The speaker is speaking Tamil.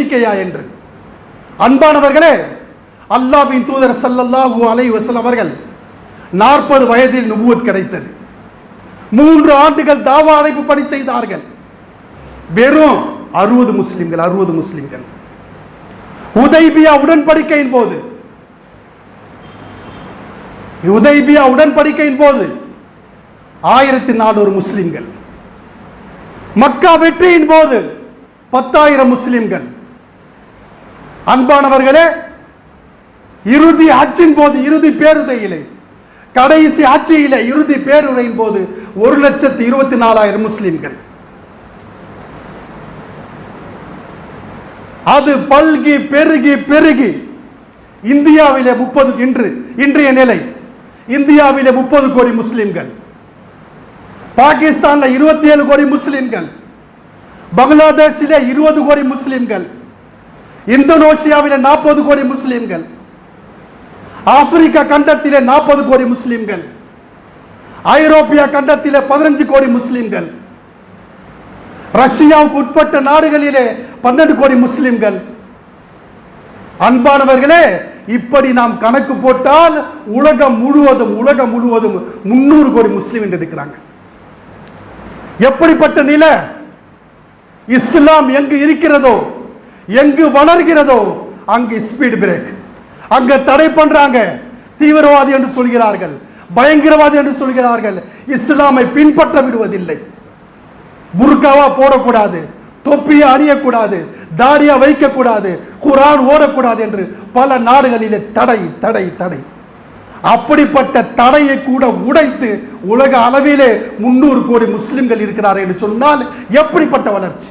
எண்ணிக்கையா என்று. அன்பானவர்களே, அல்லாஹ்வின் தூதர் ஸல்லல்லாஹு அலைஹி வஸல்லம் அவர்கள் 40 வயதில் நுபுவத் கிடைத்தது. 3 ஆண்டுகள் தாவா அழைப்பு பணி செய்தார்கள். வெறும் 60 முஸ்லிம்கள். ஹுதைபியா உடன்படிக்கையின் போது 1400 முஸ்லிம்கள். மக்கா வெற்றியின் போது 10,000 முஸ்லிம்கள். அன்பானவர்களே, இறுதி ஹஜ்ஜின் போது, இறுதி பேருரையிலே, கடைசி ஹஜ்ஜிலே இறுதி பேருரையின் போது 1,24,000 முஸ்லிம்கள். அது பல்கி பெருகி பெருகி இந்தியாவிலே இன்றைய நிலை இந்தியாவிலே 30 கோடி முஸ்லிம்கள், பாகிஸ்தான்ல 27 கோடி முஸ்லிம்கள், பங்களாதேஷிலே 20 கோடி முஸ்லிம்கள், இந்தோனேசியாவிலே 40 கோடி முஸ்லிம்கள், ஆப்பிரிக்கா கண்டத்திலே 40 கோடி முஸ்லிம்கள், ஐரோப்பிய கண்டத்திலே 15 கோடி முஸ்லிம்கள், ரஷ்யாவுக்கு உட்பட்ட நாடுகளிலே 12 கோடி முஸ்லிம்கள். அன்பானவர்களே, இப்படி நாம் கணக்கு போட்டால் உலகம் முழுவதும் 300 கோடி முஸ்லிம் என்று இருக்கிறாங்க. எப்படிப்பட்ட நிலை! இஸ்லாம் எங்கு இருக்கிறதோ, எங்கு வளர்கிறதோ, அங்கு ஸ்பீட் பிரேக், அங்க தடை பண்றாங்க. தீவிரவாதி என்று சொல்கிறார்கள், பயங்கரவாதி என்று சொல்கிறார்கள். இஸ்லாமை பின்பற்ற விடுவதில்லை. புர்காவா போடக்கூடாது, தொப்பியை அணியக்கூடாது, தாடியா வைக்கக்கூடாது, குர்ஆன் ஓடக்கூடாது என்று பல நாடுகளிலே தடை. அப்படிப்பட்ட தடையை கூட உடைத்து உலக அளவிலே 300 கோடி முஸ்லிம்கள் இருக்கிறார்கள் என்று சொன்னால் எப்படிப்பட்ட வளர்ச்சி!